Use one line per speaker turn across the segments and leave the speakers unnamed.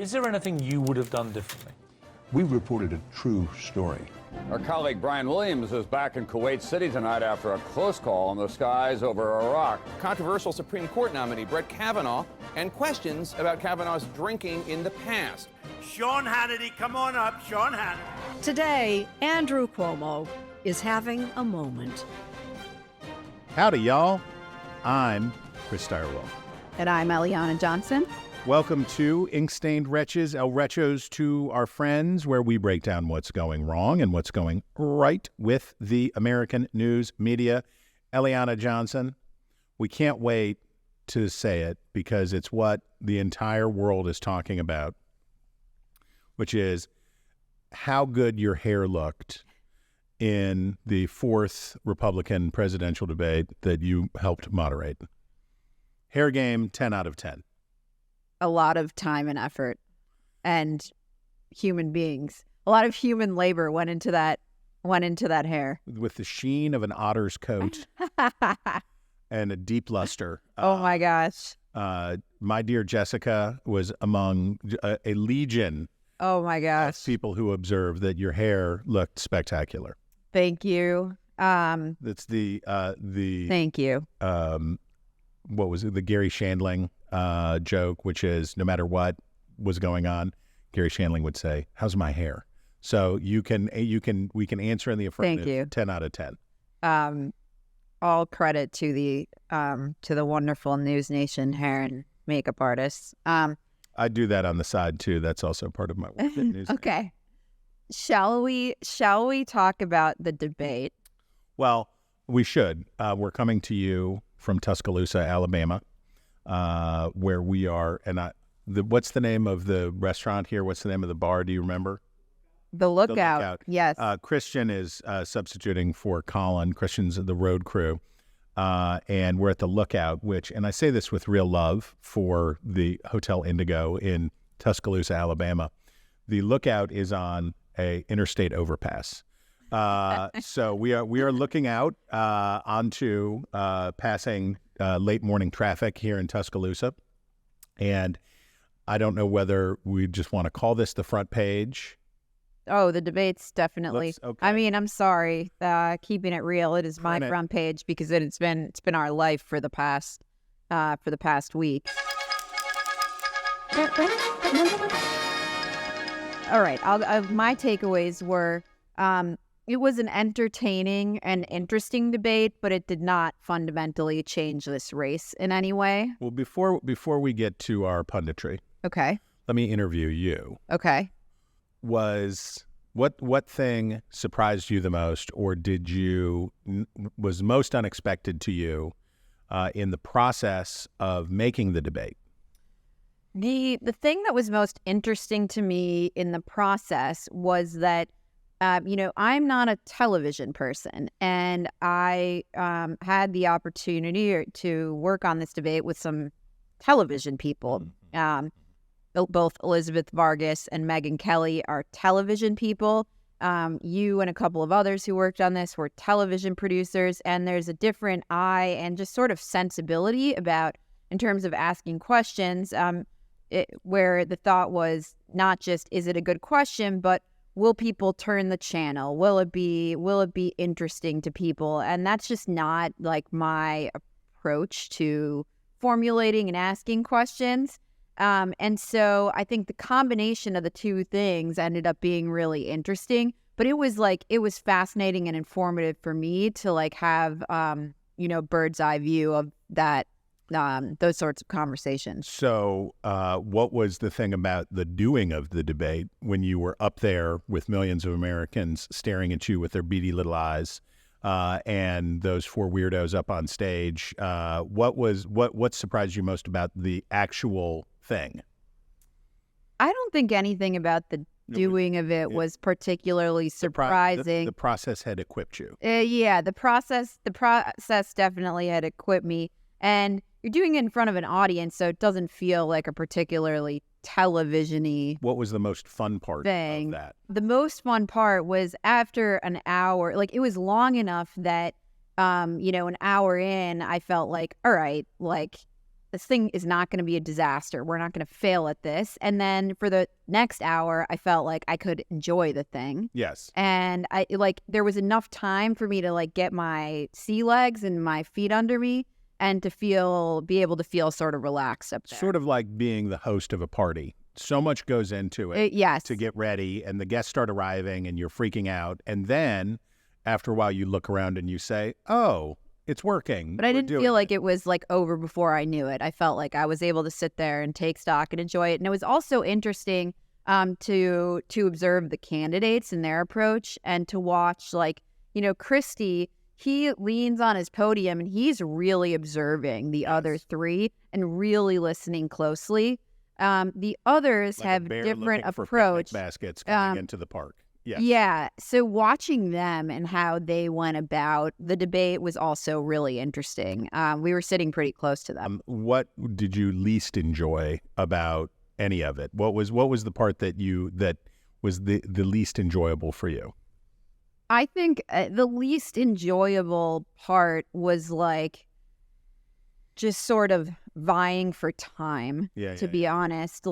Is there anything you would have done differently?
We reported a true story.
Our colleague Brian Williams is back in Kuwait City tonight after a close call in the skies over Iraq.
Controversial Supreme Court nominee Brett Kavanaugh and questions about Kavanaugh's drinking in the past.
Sean Hannity, come on up, Sean Hannity.
Today, Andrew Cuomo is having a moment.
Howdy, y'all. I'm Chris Steyerwell.
And I'm Eliana Johnson.
Welcome to Ink-Stained Wretches, El Wretchos to our friends, where we break down what's going wrong and what's going right with the American news media. Eliana Johnson, we can't wait to say it because it's what the entire world is talking about, which is how good your hair looked in the fourth Republican presidential debate that you helped moderate. Hair game, 10 out of 10.
A lot of time and effort and human beings. A lot of human labor went into that hair.
With the sheen of an otter's coat and a deep luster.
Oh my gosh.
My dear Jessica was among a legion
oh my gosh.
of people who observed that your hair looked spectacular.
Thank you.
That's the
Thank you.
What was it? The Gary Shandling joke, which is no matter what was going on, Gary Shandling would say, "How's my hair?" So we can answer in the affirmative.
Thank you.
10 out of 10.
All credit to the wonderful News Nation hair and makeup artists.
I do that on the side too. That's also part of my work at News.
Okay. Shall we talk about the debate?
Well, we should. We're coming to you from Tuscaloosa, Alabama, where we are. And what's the name of the restaurant here? What's the name of the bar? Do you remember?
The Lookout. Yes.
Christian is substituting for Colin. Christian's the road crew. And we're at the Lookout, and I say this with real love for the Hotel Indigo in Tuscaloosa, Alabama. The Lookout is on a interstate overpass. So we are looking out onto passing late morning traffic here in Tuscaloosa. And I don't know whether we just want to call this the front page.
Oh, the debate's definitely.
Okay.
I mean, I'm sorry. Keeping it real, it is my front page because it's been our life for the past week. All right. My takeaways were it was an entertaining and interesting debate, but it did not fundamentally change this race in any way.
Well, before we get to our punditry,
okay,
let me interview you.
Okay.
Was what thing surprised you the most, or was most unexpected to you in the process of making the debate?
The thing that was most interesting to me in the process was that I'm not a television person, and I had the opportunity to work on this debate with some television people. Both Elizabeth Vargas and Megyn Kelly are television people. You and a couple of others who worked on this were television producers, and there's a different eye and just sort of sensibility about in terms of asking questions, where the thought was not just, is it a good question, but will people turn the channel? Will it be interesting to people? And that's just not like my approach to formulating and asking questions. And so I think the combination of the two things ended up being really interesting, but it was fascinating and informative for me to have, bird's eye view of that, those sorts of conversations.
So what was the thing about the doing of the debate when you were up there with millions of Americans staring at you with their beady little eyes, and those four weirdos up on stage? What surprised you most about the actual thing?
I don't think anything about the doing of it was particularly surprising.
The process had equipped you.
Yeah, the process definitely had equipped me. And you're doing it in front of an audience, so it doesn't feel like a particularly television-y.
What was the most fun part of that?
The most fun part was after an hour, it was long enough that, an hour in, I felt like, all right, this thing is not going to be a disaster. We're not going to fail at this. And then for the next hour, I felt like I could enjoy the thing.
Yes.
And there was enough time for me to get my sea legs and my feet under me and to be able to feel sort of relaxed up there.
Sort of like being the host of a party. So much goes into it.
Yes.
To get ready, and the guests start arriving and you're freaking out. And then after a while you look around and you say, oh, it's working.
But I didn't feel like it was over before I knew it. I felt like I was able to sit there and take stock and enjoy it. And it was also interesting to observe the candidates and their approach, and to watch Christie. He leans on his podium and he's really observing the other three and really listening closely. The others
like
have
a bear
different
looking for
approach.
picnic baskets coming into the park. Yes.
Yeah. So watching them and how they went about the debate was also really interesting. We were sitting pretty close to them.
What did you least enjoy about any of it? What was the part that was the least enjoyable for you?
I think the least enjoyable part was just sort of vying for time, to be honest.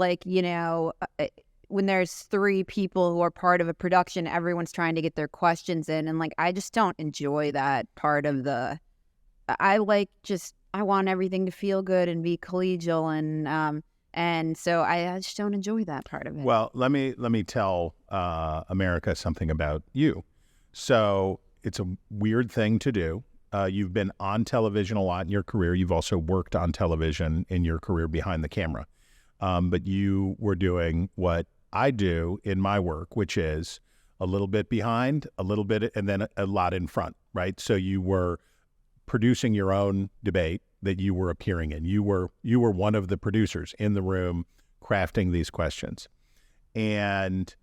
When there's three people who are part of a production, everyone's trying to get their questions in. And I just don't enjoy that part of I want everything to feel good and be collegial. And so I just don't enjoy that part of it.
Well, let me tell America something about you. So it's a weird thing to do. You've been on television a lot in your career. You've also worked on television in your career behind the camera. But you were doing what I do in my work, which is a little bit behind, a little bit, and then a lot in front, right? So you were producing your own debate that you were appearing in. You were one of the producers in the room crafting these questions. And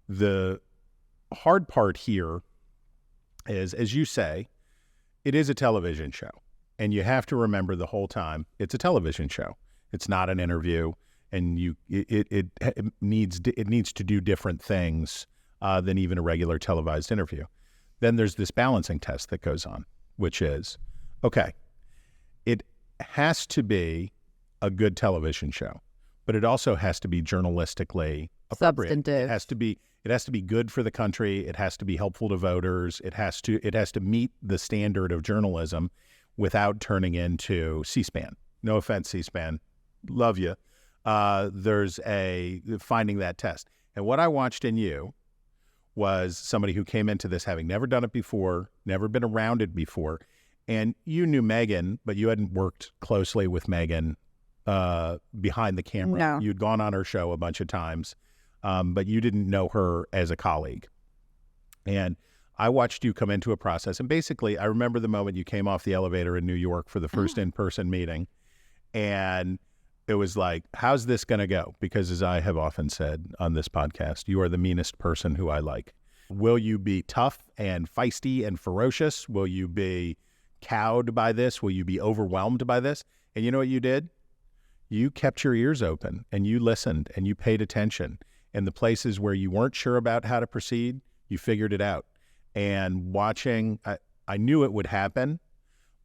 the hard part here is, as you say, it is a television show. And you have to remember the whole time it's a television show. It's not an interview. And it needs to do different things than even a regular televised interview. Then there's this balancing test that goes on, which is, okay, it has to be a good television show, but it also has to be journalistically appropriate.
Substantive.
It has to be good for the country. It has to be helpful to voters. It has to meet the standard of journalism without turning into C-SPAN. No offense, C-SPAN. Love you. There's finding that test. And what I watched in you was somebody who came into this having never done it before, never been around it before. And you knew Megan, but you hadn't worked closely with Megan behind the camera.
No.
You'd gone on her show a bunch of times, but you didn't know her as a colleague. And I watched you come into a process. And basically, I remember the moment you came off the elevator in New York for the first in-person meeting. And it was like, how's this going to go? Because as I have often said on this podcast, you are the meanest person who I like. Will you be tough and feisty and ferocious? Will you be cowed by this? Will you be overwhelmed by this? And you know what you did? You kept your ears open and you listened and you paid attention. And the places where you weren't sure about how to proceed, you figured it out. And watching, I knew it would happen.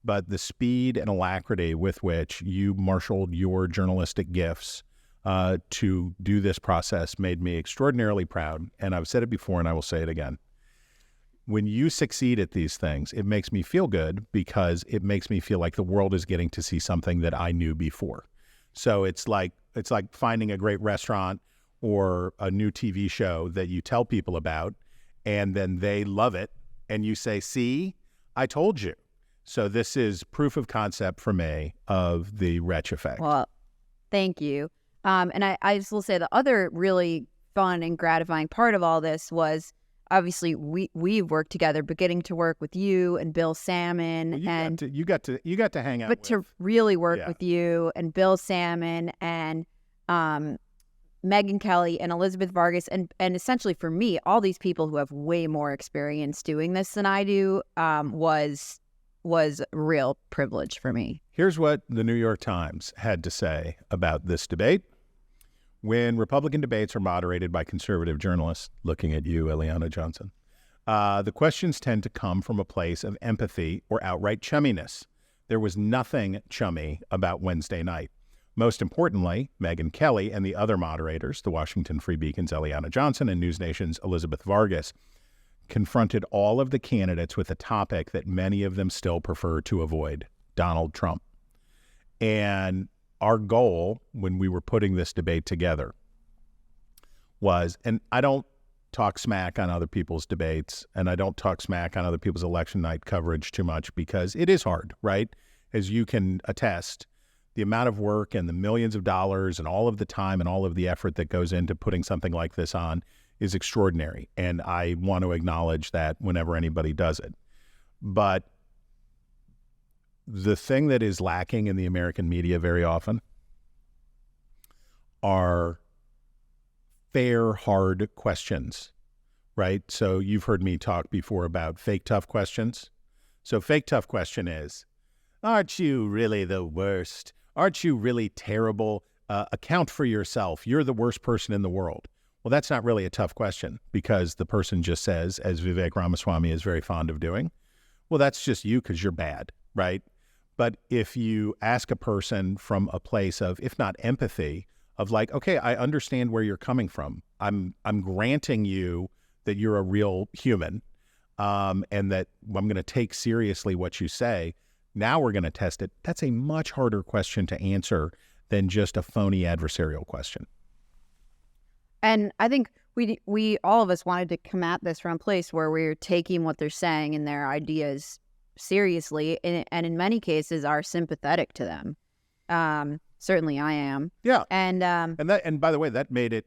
But the speed and alacrity with which you marshaled your journalistic gifts to do this process made me extraordinarily proud. And I've said it before and I will say it again. When you succeed at these things, it makes me feel good because it makes me feel like the world is getting to see something that I knew before. So it's like finding a great restaurant or a new TV show that you tell people about and then they love it. And you say, see, I told you. So this is proof of concept for me of the Wretch effect.
Well, thank you. And I just will say the other really fun and gratifying part of all this was obviously we've worked together, but getting to work with you and Bill Salmon.
Well, you got to hang out.
But to really work with you and Bill Salmon and Megyn Kelly and Elizabeth Vargas and essentially for me, all these people who have way more experience doing this than I do was a real privilege for me.
Here's what the New York Times had to say about this debate. When Republican debates are moderated by conservative journalists, looking at you, Eliana Johnson, the questions tend to come from a place of empathy or outright chumminess. There was nothing chummy about Wednesday night. Most importantly, Megyn Kelly and the other moderators, the Washington Free Beacon's Eliana Johnson and News Nation's Elizabeth Vargas, confronted all of the candidates with a topic that many of them still prefer to avoid, Donald Trump. And our goal when we were putting this debate together was, and I don't talk smack on other people's debates, and I don't talk smack on other people's election night coverage too much because it is hard, right? As you can attest, the amount of work and the millions of dollars and all of the time and all of the effort that goes into putting something like this on is extraordinary. And I want to acknowledge that whenever anybody does it. But the thing that is lacking in the American media very often are fair, hard questions, right? So you've heard me talk before about fake tough questions. So fake tough question is, aren't you really the worst? Aren't you really terrible? Account for yourself. You're the worst person in the world. Well, that's not really a tough question because the person just says, as Vivek Ramaswamy is very fond of doing, well, that's just you because you're bad, right? But if you ask a person from a place of, if not empathy, of like, okay, I understand where you're coming from. I'm granting you that you're a real human and that I'm going to take seriously what you say. Now we're going to test it. That's a much harder question to answer than just a phony adversarial question.
And I think we all of us wanted to come at this from a place where we're taking what they're saying and their ideas seriously, and in many cases are sympathetic to them. Certainly I am.
Yeah.
And
by the way, that made it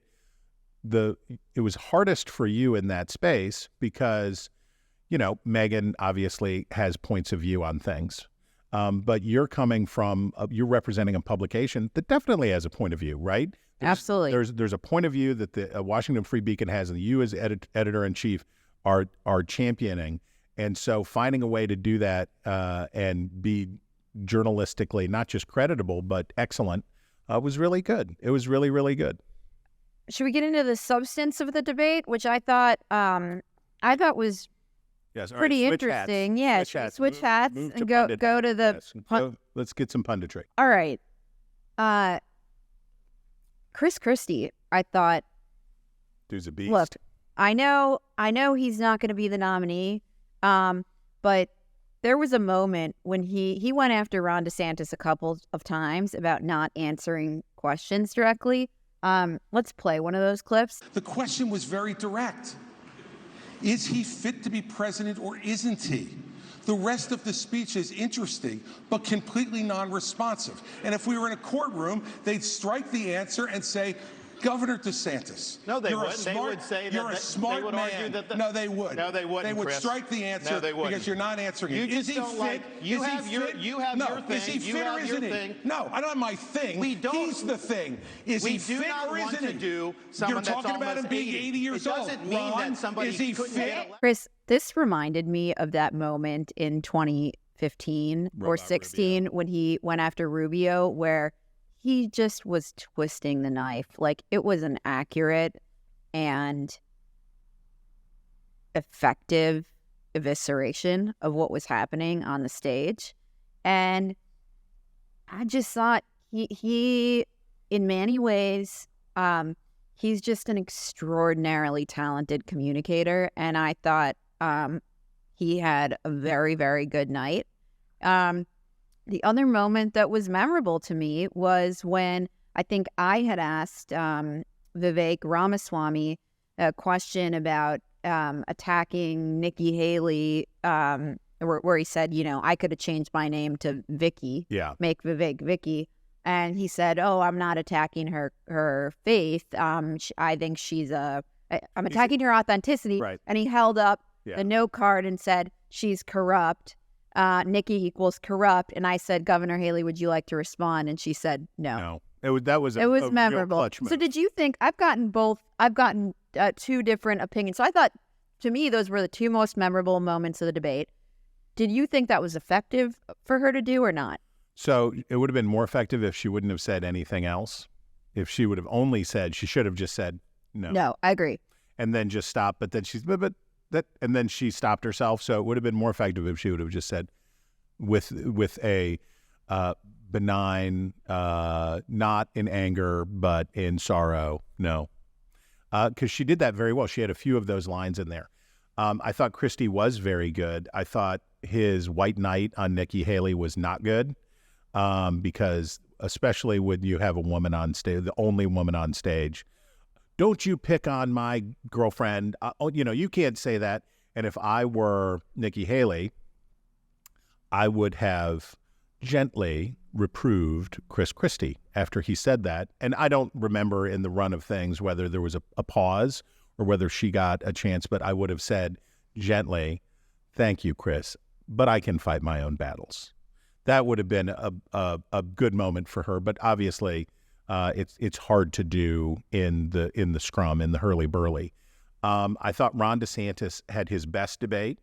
was hardest for you in that space because, you know, Megyn obviously has points of view on things. But you're coming from, you're representing a publication that definitely has a point of view, right?
Absolutely.
There's a point of view that the Washington Free Beacon has, and you as editor-in-chief are championing. And so finding a way to do that and be journalistically not just creditable, but excellent was really good. It was really, really good.
Should we get into the substance of the debate, which I thought was
Yes, all right,
pretty
switch
interesting.
hats.
Yeah, switch hats
move
and
to pundit
go to the.
Yes, let's get some punditry.
All right, Chris Christie. I thought,
Dude's a beast.
look, I know he's not going to be the nominee, but there was a moment when he went after Ron DeSantis a couple of times about not answering questions directly. Let's play one of those clips.
The question was very direct. Is he fit to be president or isn't he? The rest of the speech is interesting, but completely non-responsive. And if we were in a courtroom, they'd strike the answer and say, Governor DeSantis.
No, they
you're
wouldn't.
Smart,
they would say
you're
that
a smart
they would
man.
argue that
No, they would.
No, they wouldn't.
They would
Chris.
strike the answer
No, they wouldn't.
because you're not answering
You
it.
just
Is he
don't
fit?
like. You
is
have
he
your.
fit?
You have
no.
your thing.
Is he fit
you
or
have
isn't
your
he?
thing.
No, I don't have my thing.
We don't.
He's the thing. Is
we
he
do
fit
not
or
want
isn't
to
he?
do someone
You're talking
that's
about him
almost
being 80 years old.
It doesn't mean
Ron,
that somebody
is he
couldn't
fit?
get
Chris, this reminded me of that moment in 2015 or 16 when he went after Rubio, where he just was twisting the knife. Like, it was an accurate and effective evisceration of what was happening on the stage. And I just thought he in many ways, he's just an extraordinarily talented communicator. And I thought he had a very, very good night. The other moment that was memorable to me was when I think I had asked Vivek Ramaswamy a question about attacking Nikki Haley, where he said, you know, I could have changed my name to Vicky, make Vivek Vicky. And he said, oh, I'm not attacking her faith. I think I'm attacking her authenticity.
Right.
And he held up the note card and said, she's corrupt. Nikki equals corrupt. And I said, Governor Haley, would you like to respond? And she said, no.
It was
memorable.
Real clutch move.
So did you think, I've gotten two different opinions. So I thought, to me, those were the two most memorable moments of the debate. Did you think that was effective for her to do or not?
So it would have been more effective if she wouldn't have said anything else. If she would have only said, she should have just said no.
No, I agree.
And then just stopped. But then and then she stopped herself. So it would have been more effective if she would have just said, with a benign, not in anger, but in sorrow. No. Because she did that very well. She had a few of those lines in there. I thought Christie was very good. I thought his white knight on Nikki Haley was not good, because especially when you have a woman on stage, the only woman on stage, don't you pick on my girlfriend. You can't say that. And if I were Nikki Haley, I would have gently reproved Chris Christie after he said that. And I don't remember in the run of things whether there was a pause or whether she got a chance, but I would have said gently, thank you, Chris, but I can fight my own battles. That would have been a good moment for her, but obviously it's hard to do in the scrum, in the hurly-burly. I thought Ron DeSantis had his best debate.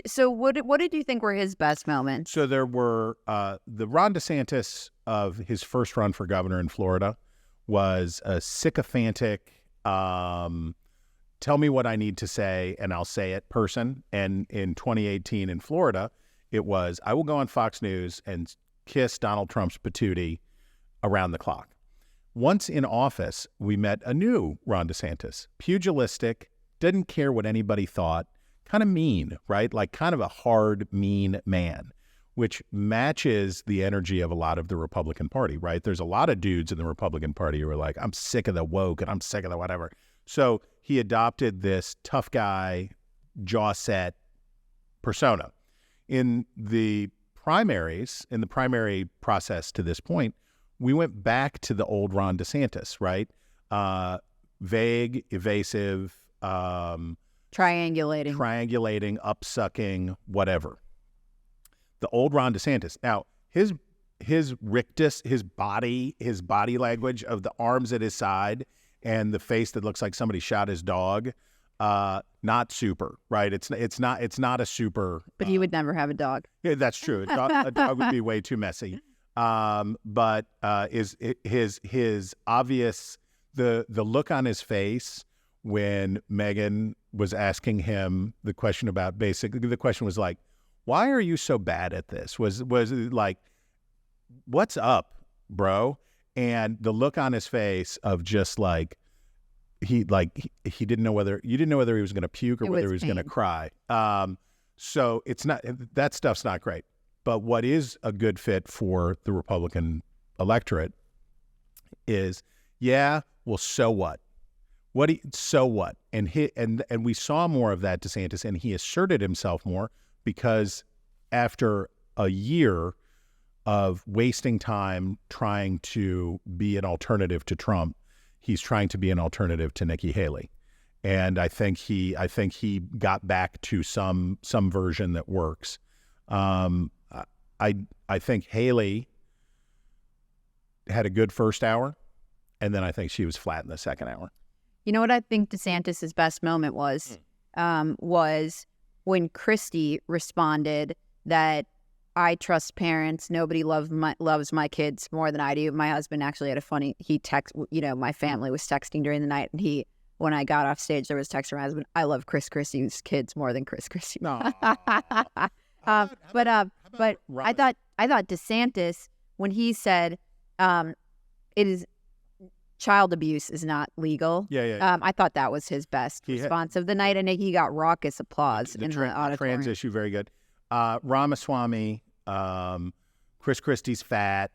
So what did you think were his best moments?
So there were the Ron DeSantis of his first run for governor in Florida was a sycophantic, tell me what I need to say and I'll say it person. And in 2018 in Florida, it was, I will go on Fox News and kiss Donald Trump's patootie around the clock. Once in office, we met a new Ron DeSantis, pugilistic, didn't care what anybody thought, kind of mean, right? Like kind of a hard, mean man, which matches the energy of a lot of the Republican Party, right? There's a lot of dudes in the Republican Party who are like, I'm sick of the woke and I'm sick of the whatever. So he adopted this tough guy, jaw set persona. In the primaries, in the primary process to this point, we went back to the old Ron DeSantis, right? Vague, evasive, triangulating, upsucking, whatever. The old Ron DeSantis. Now, his rictus, his body language of the arms at his side and the face that looks like somebody shot his dog, not super, right? It's not a super.
But he would never have a dog.
Yeah, that's true. A dog would be way too messy. But is his obvious the look on his face when Megyn was asking him the question about, basically the question was like, why are you so bad at this? Was it like, what's up, bro? And the look on his face of just like he didn't know whether he was going to puke or whether he was going to cry. So it's not, that stuff's not great. But what is a good fit for the Republican electorate is, yeah, well, so what? So what? And we saw more of that DeSantis, and he asserted himself more because after a year of wasting time trying to be an alternative to Trump, he's trying to be an alternative to Nikki Haley. And I think he got back to some version that works. I think Haley had a good first hour, and then I think she was flat in the second hour.
You know what I think DeSantis' best moment was when Christie responded that I trust parents. Nobody loves my kids more than I do. My husband actually had my family was texting during the night, and when I got off stage, there was text from my husband, I love Chris Christie's kids more than Chris Christie.
No.
But I thought DeSantis, when he said it is child abuse is not legal.
Yeah.
I thought that was his best response of the night, and he got raucous applause in the auditorium.
Trans issue, very good. Ramaswamy, Chris Christie's fat,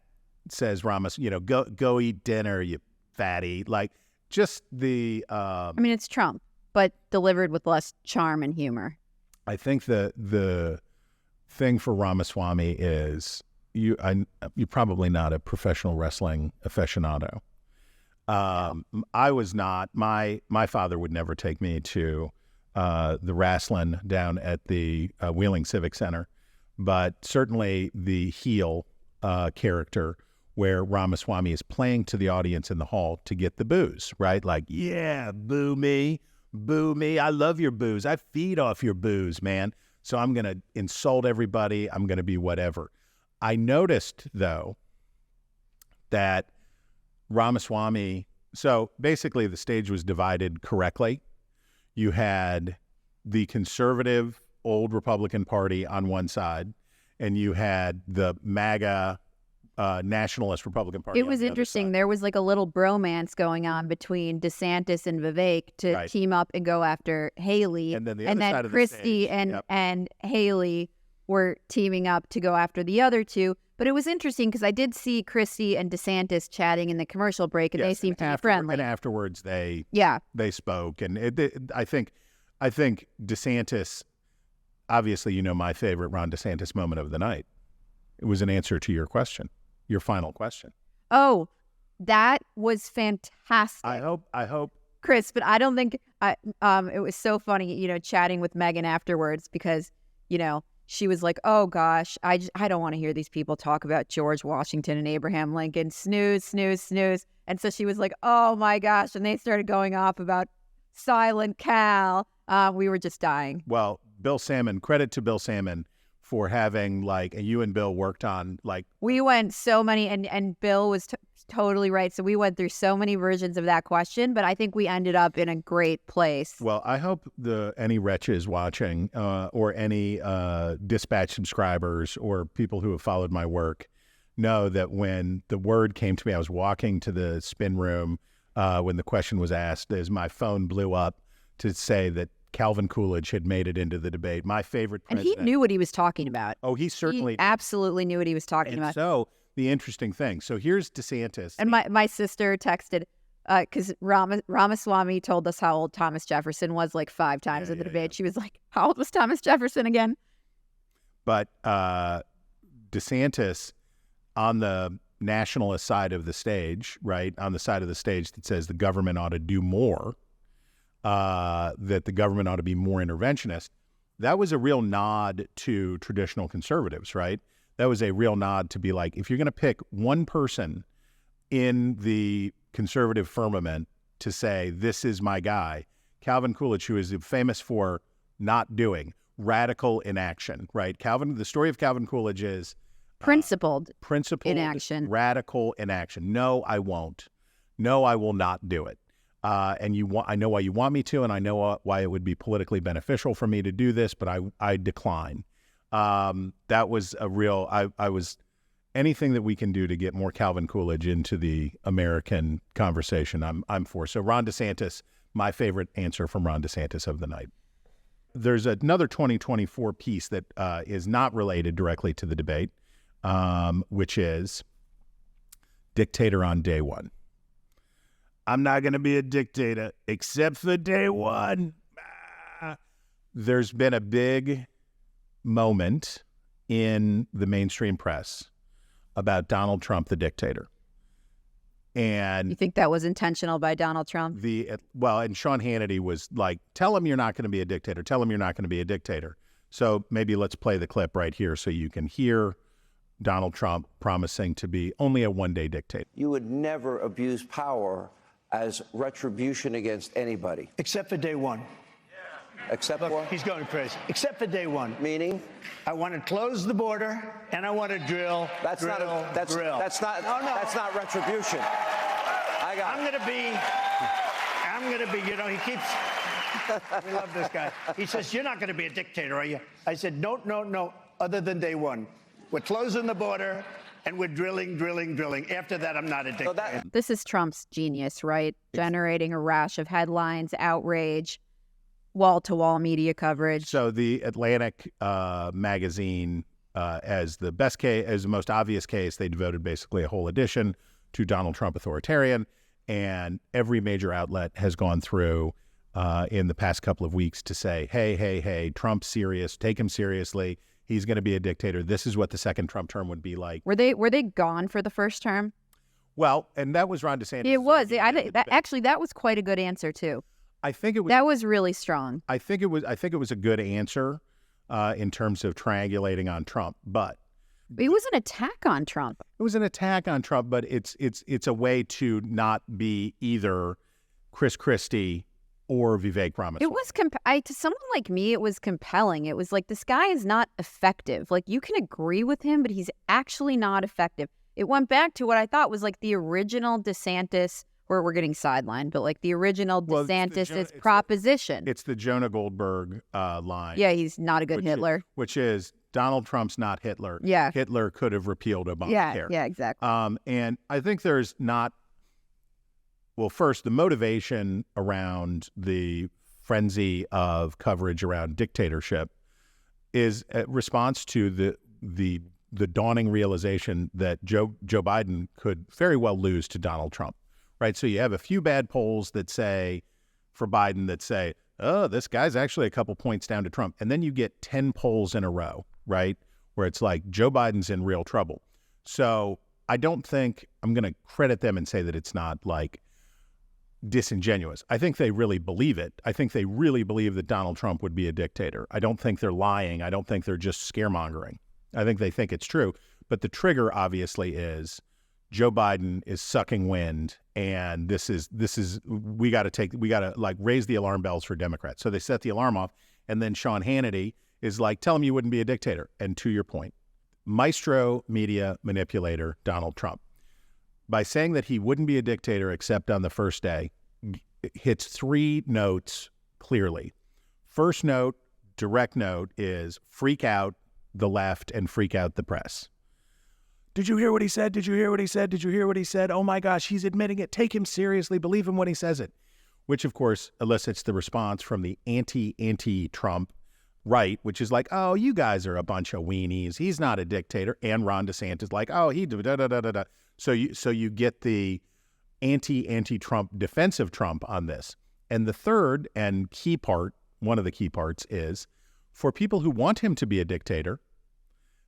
says go eat dinner, you fatty. Like just the.
It's Trump, but delivered with less charm and humor.
I think the thing for Ramaswamy is you're probably not a professional wrestling aficionado. I was not. My father would never take me to the wrestling down at the Wheeling Civic Center, but certainly the heel character where Ramaswamy is playing to the audience in the hall to get the boos, right? Like, yeah, boo me, I love your boos. I feed off your boos, man. So I'm going to insult everybody. I'm going to be whatever. I noticed, though, that Ramaswamy, so basically the stage was divided correctly. You had the conservative old Republican Party on one side, and you had the MAGA nationalist Republican Party.
It was interesting. There was like a little bromance going on between DeSantis and Vivek to team up and go after Haley.
And then the other side of the
Christie
stage.
and Haley were teaming up to go after the other two. But it was interesting because I did see Christie and DeSantis chatting in the commercial break, and they seemed to be friendly.
And afterwards, they spoke, and I think DeSantis. Obviously, you know my favorite Ron DeSantis moment of the night. It was an answer to your question, your final question.
Oh, that was fantastic.
I hope,
Chris, but I don't think it was so funny, chatting with Megyn afterwards because, she was like, oh, gosh, I don't want to hear these people talk about George Washington and Abraham Lincoln. Snooze, snooze, snooze. And so she was like, oh, my gosh. And they started going off about Silent Cal. We were just dying.
Well, Bill Salmon, credit to Bill Salmon for having, and you and Bill worked on,
We went so many, and Bill was totally right. So we went through so many versions of that question, but I think we ended up in a great place.
Well, I hope any Wretches watching or any Dispatch subscribers or people who have followed my work know that when the word came to me, I was walking to the spin room when the question was asked, as my phone blew up to say that Calvin Coolidge had made it into the debate. My favorite president.
And he knew what he was talking about.
Oh, he certainly
absolutely knew what he was talking about.
So the interesting thing. So here's DeSantis.
And my sister texted, because Ramaswamy told us how old Thomas Jefferson was 5 times in the debate. She was like, how old was Thomas Jefferson again?
But DeSantis on the nationalist side of the stage, right, on the side of the stage that says the government ought to do more, that the government ought to be more interventionist, that was a real nod to traditional conservatives, right? That was a real nod to be like, if you're going to pick one person in the conservative firmament to say, this is my guy, Calvin Coolidge, who is famous for not doing radical inaction, right? The story of Calvin Coolidge is
principled
inaction, radical inaction. No, I won't. No, I will not do it. I know why you want me to, and I know why it would be politically beneficial for me to do this, but I decline. That was a real, I was, anything that we can do to get more Calvin Coolidge into the American conversation, I'm for. So Ron DeSantis, my favorite answer from Ron DeSantis of the night. There's another 2024 piece that is not related directly to the debate, which is dictator on day one. I'm not going to be a dictator except for day one. There's been a big moment in the mainstream press about Donald Trump, the dictator. And
you think that was intentional by Donald Trump?
And Sean Hannity was like, tell him you're not going to be a dictator. Tell him you're not going to be a dictator. So maybe let's play the clip right here so you can hear Donald Trump promising to be only a one-day dictator.
You would never abuse power as retribution against anybody.
Except for day one.
Except
Look,
for?
He's going crazy. Except for day one.
Meaning?
I want to close the border and I want to drill.
That's not retribution. I'm going to be, he keeps,
we love this guy. He says, you're not going to be a dictator, are you? I said, no, other than day one. We're closing the border and we're drilling. After that, I'm not a dictator.
This is Trump's genius, right? Generating a rash of headlines, outrage, wall-to-wall media coverage.
So the Atlantic magazine, as the best case, as the most obvious case, they devoted basically a whole edition to Donald Trump authoritarian, and every major outlet has gone through in the past couple of weeks to say, hey, Trump's serious, take him seriously. He's going to be a dictator. This is what the second Trump term would be like.
Were they gone for the first term?
Well, and that was Ron DeSantis.
It was. That was quite a good answer too.
I think it was.
That was really strong.
I think it was a good answer in terms of triangulating on Trump, but
it was an attack on Trump.
It was an attack on Trump, but it's a way to not be either Chris Christie or Vivek Ramaswamy.
It was to someone like me, it was compelling. It was like, this guy is not effective. Like, you can agree with him, but he's actually not effective. It went back to what I thought was like the original DeSantis, where we're getting sidelined, but like the original DeSantis' proposition.
It's the Jonah Goldberg line.
Yeah, he's not a good Hitler.
Which is Donald Trump's not Hitler.
Yeah.
Hitler could have repealed Obamacare.
Yeah, exactly.
And I think there's not, well, first, the motivation around the frenzy of coverage around dictatorship is a response to the dawning realization that Joe Biden could very well lose to Donald Trump, right? So you have a few bad polls that say, for Biden, that say, oh, this guy's actually a couple points down to Trump. And then you get 10 polls in a row, right, where it's like Joe Biden's in real trouble. So I don't think I'm going to credit them and say that it's not like disingenuous. I think they really believe it. I think they really believe that Donald Trump would be a dictator. I don't think they're lying. I don't think they're just scaremongering. I think they think it's true. But the trigger obviously is Joe Biden is sucking wind, and we got to like raise the alarm bells for Democrats. So they set the alarm off, and then Sean Hannity is like, tell him you wouldn't be a dictator. And to your point, maestro media manipulator Donald Trump, by saying that he wouldn't be a dictator except on the first day, hits 3 notes clearly. First note, direct note, is freak out the left and freak out the press. Did you hear what he said? Did you hear what he said? Did you hear what he said? Oh my gosh, he's admitting it. Take him seriously. Believe him when he says it. Which, of course, elicits the response from the anti-Trump right, which is like, oh, you guys are a bunch of weenies. He's not a dictator. And Ron DeSantis like, oh, he da-da-da-da-da. So you get the anti-Trump defensive Trump on this. And the third and key part, one of the key parts, is for people who want him to be a dictator,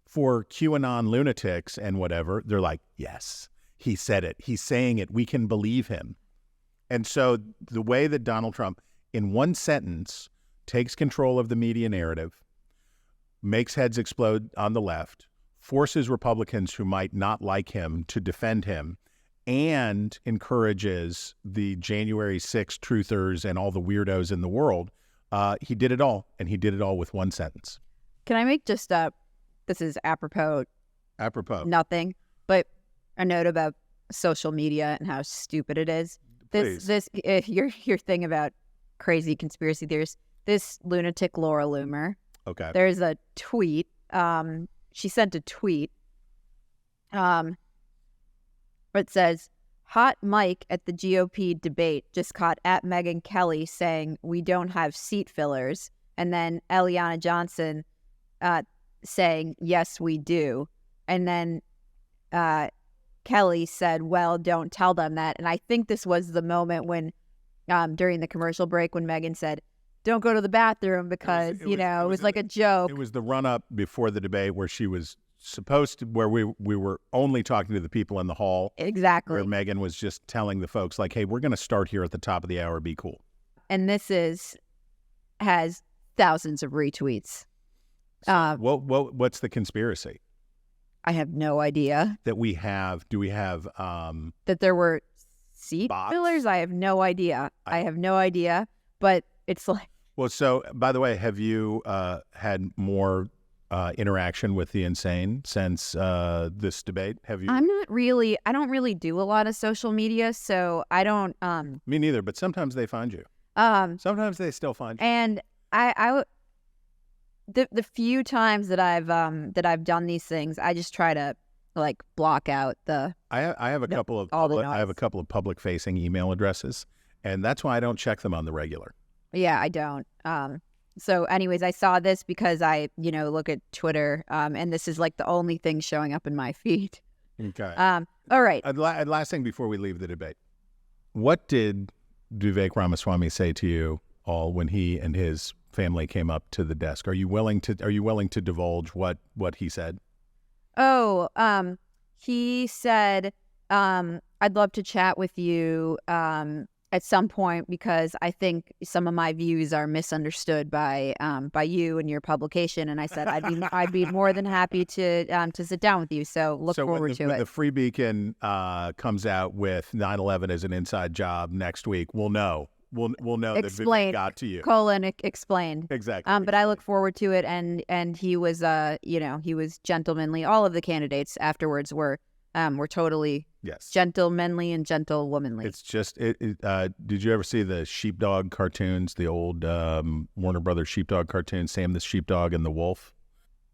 for QAnon lunatics and whatever, they're like, yes, he said it. He's saying it. We can believe him. And so the way that Donald Trump, in one sentence, takes control of the media narrative, makes heads explode on the left, forces Republicans who might not like him to defend him, and encourages the January 6th truthers and all the weirdos in the world, he did it all, and he did it all with one sentence.
Can I make just this is apropos nothing, but a note about social media and how stupid it is. Your thing about crazy conspiracy theories. This lunatic Laura Loomer.
Okay.
There's a tweet. She sent a tweet. It says, hot mic at the GOP debate just caught at Megyn Kelly saying we don't have seat fillers, and then Eliana Johnson saying yes we do, and then Kelly said, well, don't tell them that. And I think this was the moment when during the commercial break when Megyn said, don't go to the bathroom because it was like a joke.
It was the run up before the debate where she was supposed to, where we were only talking to the people in the hall.
Exactly.
Where Megyn was just telling the folks like, hey, we're going to start here at the top of the hour. Be cool.
And this has thousands of retweets.
What's the conspiracy?
I have no idea.
Do we have
that there were seat
bots?
Fillers? I have no idea. I have no idea. But it's like,
well, so by the way, have you had more interaction with the insane since this debate? Have you?
I don't really do a lot of social media, so I don't.
Me neither. But sometimes they find you. Sometimes they still find you.
And the few times that I've done these things, I just try to like block out the.
I have a couple of public facing email addresses, and that's why I don't check them on the regular.
Yeah, I don't. So anyways, I saw this because I, look at Twitter, and this is like the only thing showing up in my feed.
Okay.
All right.
Last thing before we leave the debate. What did Vivek Ramaswamy say to you all when he and his family came up to the desk? Are you willing to divulge what he said?
Oh, he said, I'd love to chat with you at some point because I think some of my views are misunderstood by you and your publication. And I said I'd be more than happy to sit down with you. So look forward to it.
When the Free Beacon comes out with 9/11 as an inside job next week, we'll know. We'll know that Vivek got to you.
Explained.
Exactly.
But I look forward to it. And he was he was gentlemanly. All of the candidates afterwards were totally gentlemanly and gentlewomanly.
It's just did you ever see the sheepdog cartoons, the old Warner Brothers sheepdog cartoons, Sam the Sheepdog and the Wolf?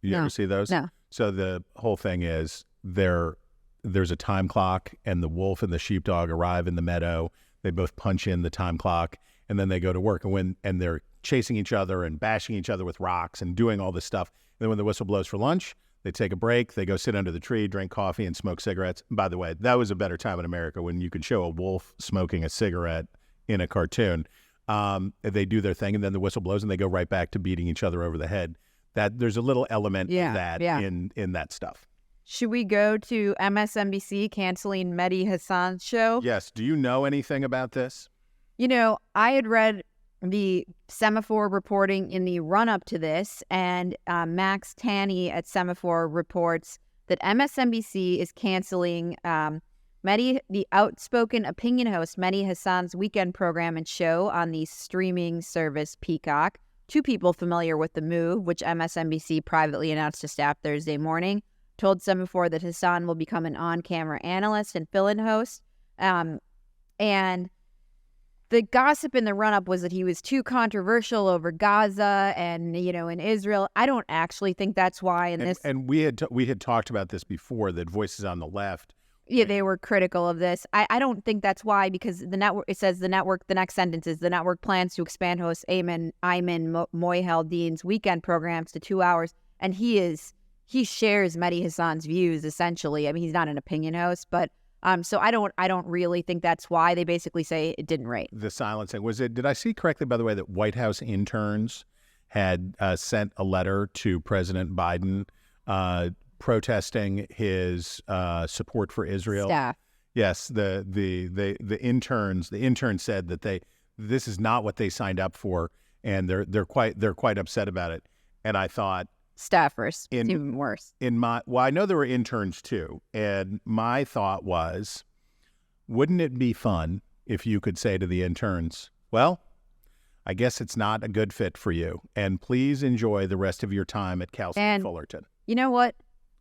You ever see those?
No.
So the whole thing is there's a time clock, and the wolf and the sheepdog arrive in the meadow. They both punch in the time clock, and then they go to work. And they're chasing each other and bashing each other with rocks and doing all this stuff. And then when the whistle blows for lunch, they take a break. They go sit under the tree, drink coffee, and smoke cigarettes. And by the way, that was a better time in America when you could show a wolf smoking a cigarette in a cartoon. They do their thing, and then the whistle blows, and they go right back to beating each other over the head. That there's a little element of that in that stuff.
Should we go to MSNBC canceling Mehdi Hasan's show?
Yes. Do you know anything about this?
You know, I had read the Semafor reporting in the run-up to this, and Max Tanney at Semafor reports that MSNBC is canceling the outspoken opinion host Mehdi Hasan's weekend program and show on the streaming service Peacock. Two people familiar with the move, which MSNBC privately announced to staff Thursday morning, told Semafor that Hasan will become an on-camera analyst and fill-in host. And the gossip in the run-up was that he was too controversial over Gaza and, in Israel. I don't actually think that's why.
And we had talked about this before, that Voices on the Left.
Yeah, they were critical of this. I don't think that's why, because the network, it says the next sentence is, the network plans to expand host Ayman Mohiuddin's weekend programs to 2 hours. And he shares Mehdi Hasan's views, essentially. I mean, he's not an opinion host, but so I don't really think that's why. They basically say it didn't rate.
The silencing, did I see correctly, by the way, that White House interns had sent a letter to President Biden protesting his support for Israel?
Staff.
Yes, the interns said that this is not what they signed up for, and they're quite upset about it. And I thought,
staffers, it's even worse.
I know there were interns too, and my thought was, wouldn't it be fun if you could say to the interns, well, I guess it's not a good fit for you, and please enjoy the rest of your time at Cal State Fullerton.
You know what?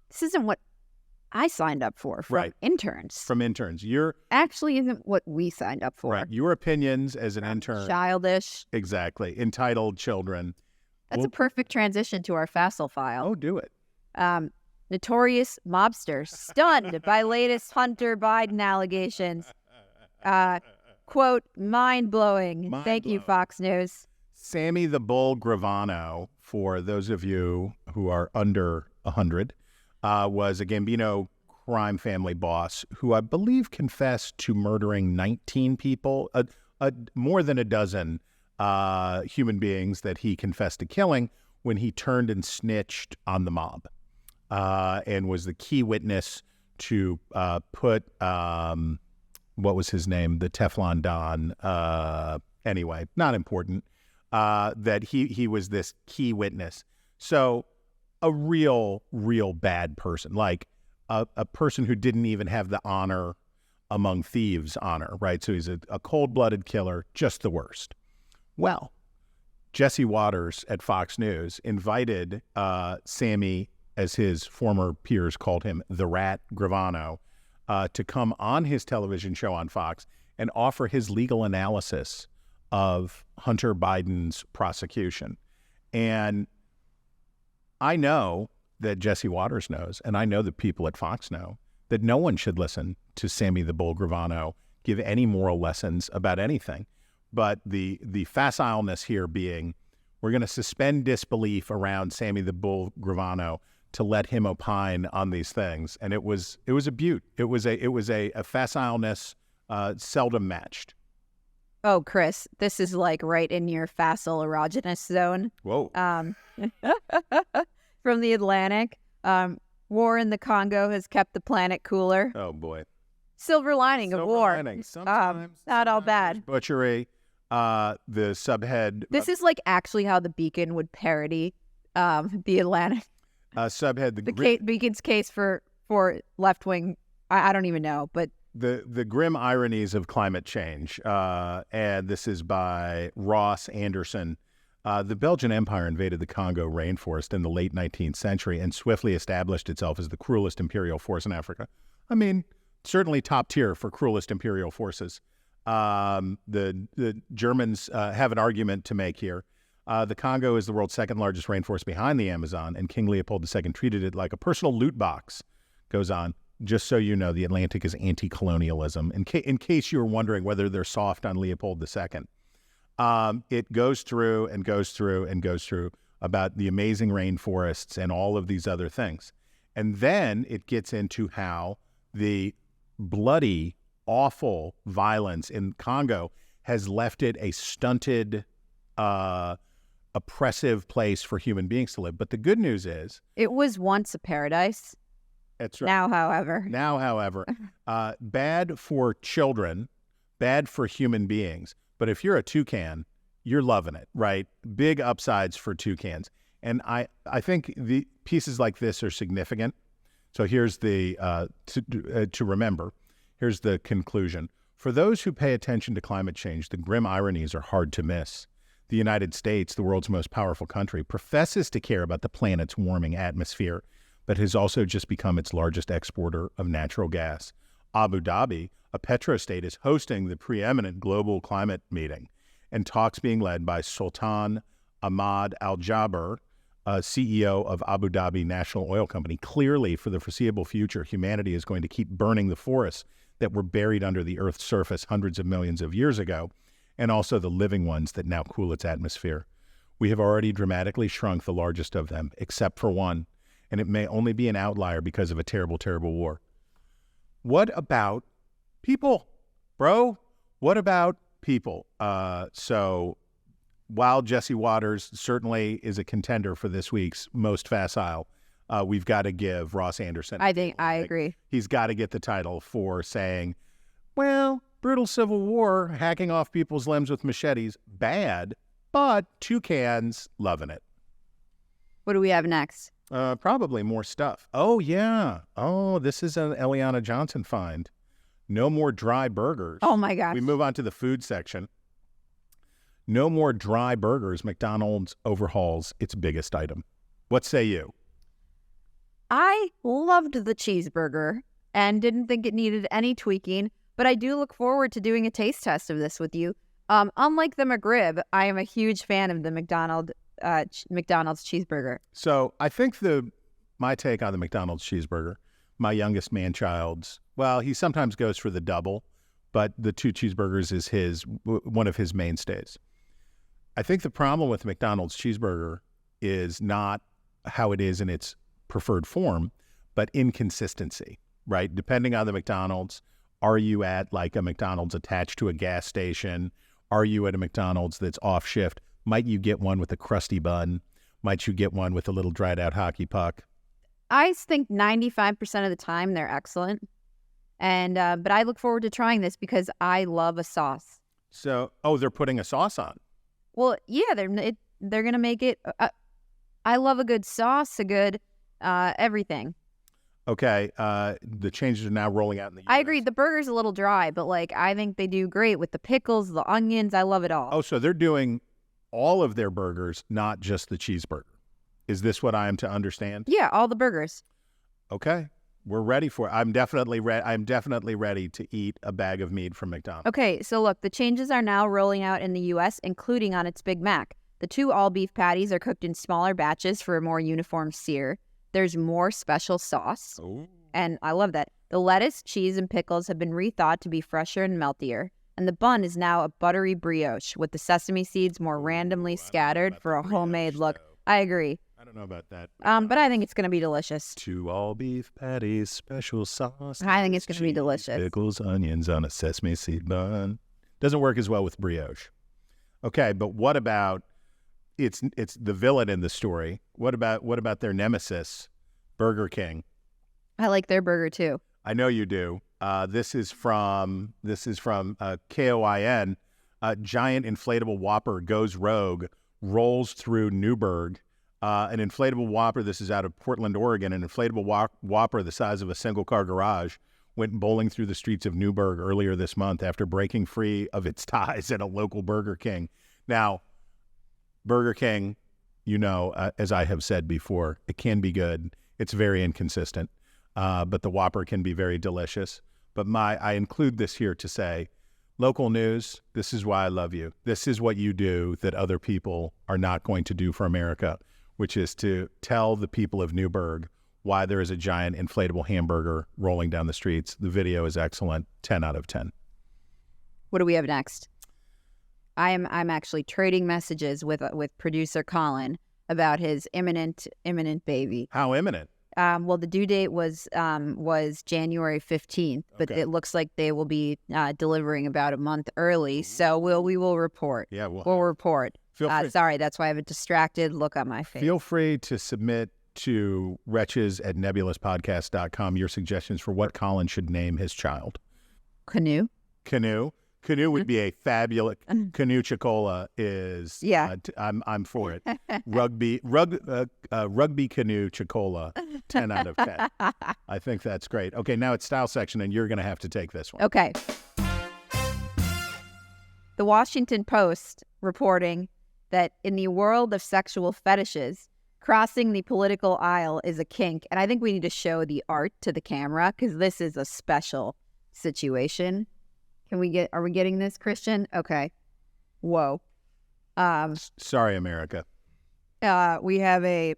This isn't what I signed up for from interns.
From interns.
Actually isn't what we signed up for.
Right. Your opinions as an intern.
Childish.
Exactly. Entitled children.
That's a perfect transition to our Facile file.
Oh, do it.
Notorious mobster stunned by latest Hunter Biden allegations. Quote, mind-blowing. Thank you, Fox News.
Sammy the Bull Gravano, for those of you who are under 100, was a Gambino crime family boss who I believe confessed to murdering 19 people, more than a dozen human beings that he confessed to killing when he turned and snitched on the mob, and was the key witness to put, what was his name? The Teflon Don. Anyway, not important. That he was this key witness. So a real bad person, like a person who didn't even have the honor among thieves honor, right? So he's a cold-blooded killer, just the worst. Well, Jesse Waters at Fox News invited Sammy, as his former peers called him, the Rat Gravano, to come on his television show on Fox and offer his legal analysis of Hunter Biden's prosecution. And I know that Jesse Waters knows, and I know that people at Fox know, that no one should listen to Sammy the Bull Gravano give any moral lessons about anything. But the facileness here being, we're going to suspend disbelief around Sammy the Bull Gravano to let him opine on these things. And it was a beaut. It was a facileness seldom matched.
Oh, Chris, this is like right in your facile erogenous zone.
Whoa.
From the Atlantic, war in the Congo has kept the planet cooler.
Oh, boy.
Silver lining of war.
Lining. Sometimes
not all bad.
Butchery. The subhead.
This is like actually how the Beacon would parody the Atlantic.
Subhead.
The Beacon's case for left-wing, I don't even know, but
the grim ironies of climate change, and this is by Ross Anderson. The Belgian Empire invaded the Congo rainforest in the late 19th century and swiftly established itself as the cruelest imperial force in Africa. I mean, certainly top tier for cruelest imperial forces. The Germans have an argument to make here. The Congo is the world's second largest rainforest behind the Amazon, and King Leopold II treated it like a personal loot box. Goes on, just so you know, the Atlantic is anti-colonialism. In case you were wondering whether they're soft on Leopold II. It goes through and goes through and goes through about the amazing rainforests and all of these other things. And then it gets into how the bloody, awful violence in Congo has left it a stunted, oppressive place for human beings to live. But the good news is...
It was once a paradise.
That's right.
Now, however.
Bad for children, bad for human beings. But if you're a toucan, you're loving it, right? Big upsides for toucans. And I think the pieces like this are significant. So here's the, to remember, here's the conclusion. For those who pay attention to climate change, the grim ironies are hard to miss. The United States, the world's most powerful country, professes to care about the planet's warming atmosphere, but has also just become its largest exporter of natural gas. Abu Dhabi, a petrostate, is hosting the preeminent global climate meeting, and talks being led by Sultan Ahmad Al Jaber, CEO of Abu Dhabi National Oil Company. Clearly, for the foreseeable future, humanity is going to keep burning the forests that were buried under the Earth's surface hundreds of millions of years ago, and also the living ones that now cool its atmosphere. We have already dramatically shrunk the largest of them, except for one, and it may only be an outlier because of a terrible, terrible war. What about people, bro? What about people? So while Jesse Waters certainly is a contender for this week's most facile, we've got to give Ross Anderson.
I agree.
He's got to get the title for saying, well, brutal civil war, hacking off people's limbs with machetes, bad, but toucans loving it.
What do we have next?
Probably more stuff. Oh, yeah. Oh, this is an Eliana Johnson find. No more dry burgers.
Oh, my gosh.
We move on to the food section. No more dry burgers. McDonald's overhauls its biggest item. What say you?
I loved the cheeseburger and didn't think it needed any tweaking, but I do look forward to doing a taste test of this with you. Unlike the McRib, I am a huge fan of the McDonald's cheeseburger.
So I think my take on the McDonald's cheeseburger, my youngest man-child's, well, he sometimes goes for the double, but the 2 cheeseburgers is one of his mainstays. I think the problem with McDonald's cheeseburger is not how it is in its preferred form, but inconsistency, right? Depending on the McDonald's, are you at like a McDonald's attached to a gas station? Are you at a McDonald's that's off shift? Might you get one with a crusty bun? Might you get one with a little dried out hockey puck?
I think 95% of the time they're excellent. And but I look forward to trying this because I love a sauce.
So, they're putting a sauce on.
Well, yeah, they're gonna make it. I love a good sauce, a good everything.
Okay, the changes are now rolling out in the US.
I agree. The burger's a little dry, but like I think they do great with the pickles, the onions. I love it all.
Oh, so they're doing all of their burgers, not just the cheeseburger. Is this what I am to understand?
Yeah, all the burgers.
Okay. We're ready for it. I'm definitely ready to eat a bag of meat from McDonald's.
Okay, so look, the changes are now rolling out in the U.S., including on its Big Mac. The 2 all-beef patties are cooked in smaller batches for a more uniform sear. There's more special sauce, and I love that. The lettuce, cheese, and pickles have been rethought to be fresher and meltier, and the bun is now a buttery brioche with the sesame seeds more randomly scattered for a homemade look. I agree.
I don't know about that.
But I think it's going to be delicious.
2 all-beef patties, special sauce.
I think it's going to be delicious.
Pickles, onions on a sesame seed bun. Doesn't work as well with brioche. Okay, but what about it's the villain in the story? What about their nemesis, Burger King?
I like their burger too.
I know you do. This is from KOIN. Giant inflatable Whopper goes rogue, rolls through Newburgh. An inflatable Whopper, this is out of Portland, Oregon, an inflatable Whopper the size of a single-car garage went bowling through the streets of Newburgh earlier this month after breaking free of its ties at a local Burger King. Now, Burger King, as I have said before, it can be good. It's very inconsistent, but the Whopper can be very delicious. But I include this here to say, Local news, this is why I love you. This is what you do that other people are not going to do for America, which is to tell the people of Newburgh why there is a giant inflatable hamburger rolling down the streets. The video is excellent. 10 out of 10.
What do we have next? I'm actually trading messages with producer Colin about his imminent baby.
How imminent?
Well, the due date was January 15th, but
Okay.
it looks like they will be delivering about a month early. So we will report.
Yeah,
we'll report.
Feel free.
Sorry, that's why I have a distracted look on my face.
Feel free to submit to wretches@nebulouspodcast.com your suggestions for what Colin should name his child.
Canoe.
Canoe would be a fabulous. Canoe Chicola is.
Yeah.
I'm for it. Rugby canoe Chicola. 10 out of 10. I think that's great. Okay, now it's style section, and you're going to have to take this one.
Okay. The Washington Post reporting that in the world of sexual fetishes, crossing the political aisle is a kink. And I think we need to show the art to the camera because this is a special situation. Are we getting this, Christian? Okay. Whoa.
Sorry, America.
We have a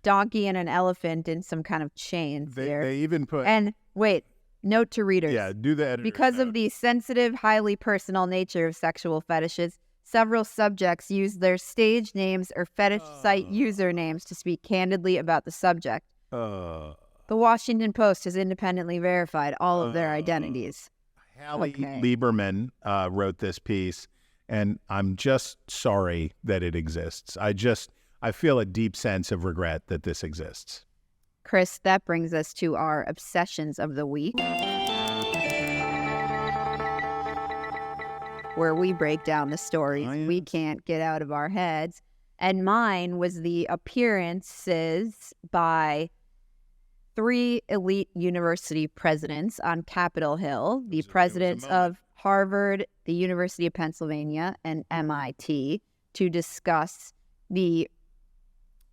donkey and an elephant in some kind of chains here.
They even put...
And wait, note to readers.
Yeah, do the editor's
Because
note.
of the sensitive, highly personal nature of sexual fetishes, several subjects use their stage names or fetish site usernames to speak candidly about the subject. The Washington Post has independently verified all of their identities.
Hallie Lieberman wrote this piece, and I'm just sorry that it exists. I feel a deep sense of regret that this exists.
Chris, that brings us to our obsessions of the week, where we break down the stories we can't get out of our heads. And mine was the appearances by 3 elite university presidents on Capitol Hill, the presidents of Harvard, the University of Pennsylvania, and MIT, to discuss the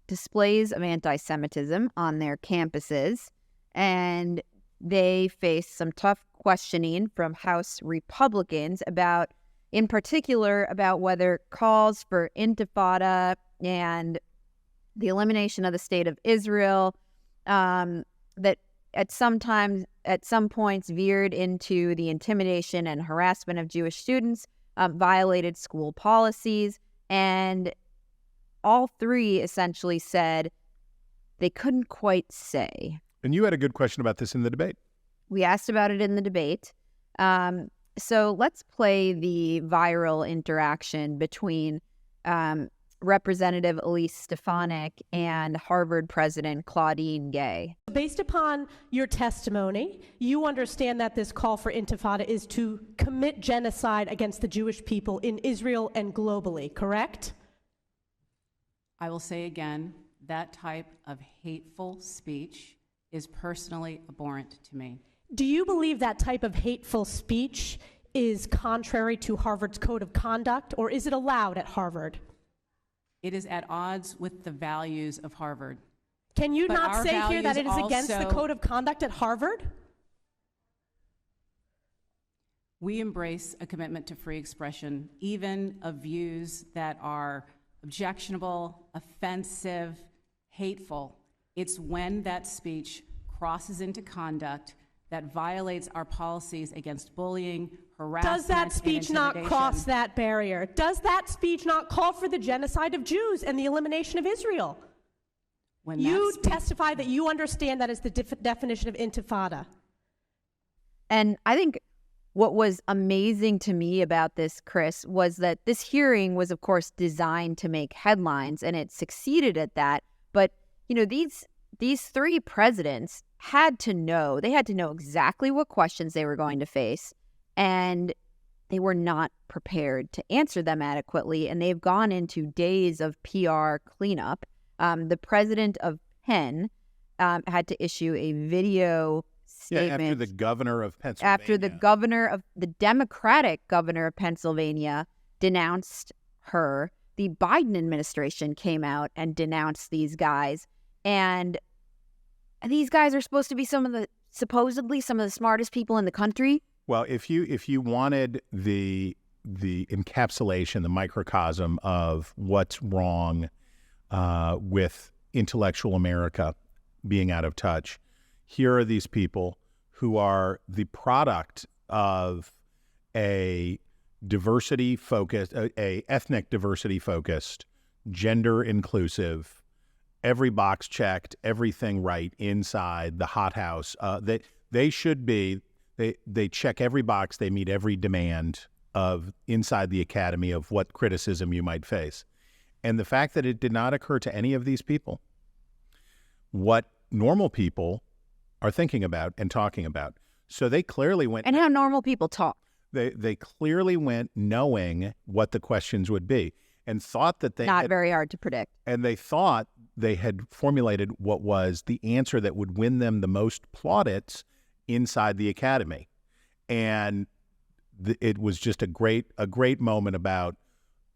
displays of anti-Semitism on their campuses. And they faced some tough questioning from House Republicans about, in particular, about whether calls for intifada and the elimination of the state of Israel that at some points veered into the intimidation and harassment of Jewish students, violated school policies, and all 3 essentially said they couldn't quite say.
And you had a good question about this in the debate.
We asked about it in the debate. So let's play the viral interaction between Representative Elise Stefanik and Harvard President Claudine Gay.
Based upon your testimony, you understand that this call for intifada is to commit genocide against the Jewish people in Israel and globally, correct?
I will say again, that type of hateful speech is personally abhorrent to me.
Do you believe that type of hateful speech is contrary to Harvard's code of conduct, or is it allowed at Harvard?
It is at odds with the values of Harvard.
Can you
But
not
our
say here that it is
values
against the
also-
code of conduct at Harvard?
We embrace a commitment to free expression, even of views that are objectionable, offensive, hateful. It's when that speech crosses into conduct that violates our policies against bullying, harassment,
Does that speech not
and
cross
intimidation.
that barrier? Does that speech not call for the genocide of Jews and the elimination of Israel?
When
You
that speech-
testify that you understand that is the definition of intifada.
And I think what was amazing to me about this, Chris, was that this hearing was, of course, designed to make headlines, and it succeeded at that. But, you know, these 3 presidents had to know exactly what questions they were going to face, and they were not prepared to answer them adequately, and they've gone into days of PR cleanup. The president of Penn had to issue a video statement.
After the governor of Pennsylvania.
The Democratic governor of Pennsylvania denounced her. The Biden administration came out and denounced these guys. And these guys are supposed to be supposedly some of the smartest people in the country.
Well, if you wanted the encapsulation, the microcosm of what's wrong with intellectual America being out of touch, here are these people who are the product of a diversity-focused, a ethnic diversity-focused, gender-inclusive, every box checked, everything right inside the hothouse. They should be. They check every box. They meet every demand of inside the academy of what criticism you might face. And the fact that it did not occur to any of these people what normal people are thinking about and talking about. So they clearly went...
And how normal people talk.
They clearly went knowing what the questions would be and thought that they...
Not very hard to predict.
And they thought they had formulated what was the answer that would win them the most plaudits inside the academy. And it was just a great moment about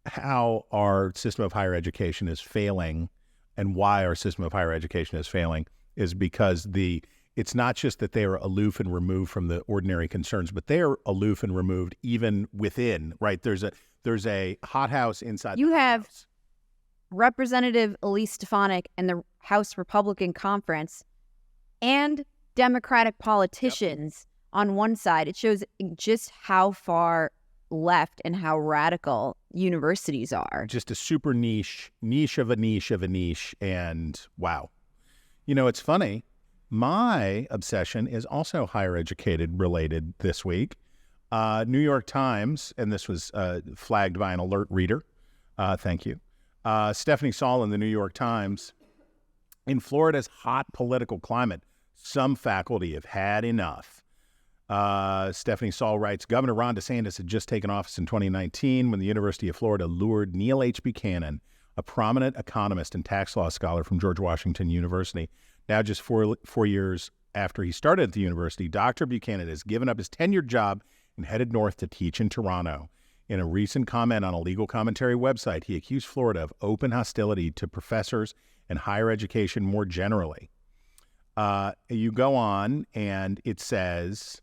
how our system of higher education is failing, and why our system of higher education is failing is because it's not just that they are aloof and removed from the ordinary concerns, but they are aloof and removed even within, right? There's a hothouse inside.
You have Representative Elise Stefanik and the House Republican Conference and Democratic politicians on one side. It shows just how far left and how radical universities are.
Just a super niche of a niche of a niche. And wow. You know, it's funny. My obsession is also higher educated related this week. New York Times, and this was flagged by an alert reader. Thank you. Stephanie Saul in the New York Times. In Florida's hot political climate, some faculty have had enough. Stephanie Saul writes, Governor Ron DeSantis had just taken office in 2019 when the University of Florida lured Neil H. Buchanan, a prominent economist and tax law scholar from George Washington University. Now, just four years after he started at the university, Dr. Buchanan has given up his tenured job and headed north to teach in Toronto. In a recent comment on a legal commentary website, he accused Florida of open hostility to professors and higher education more generally. You go on, and it says,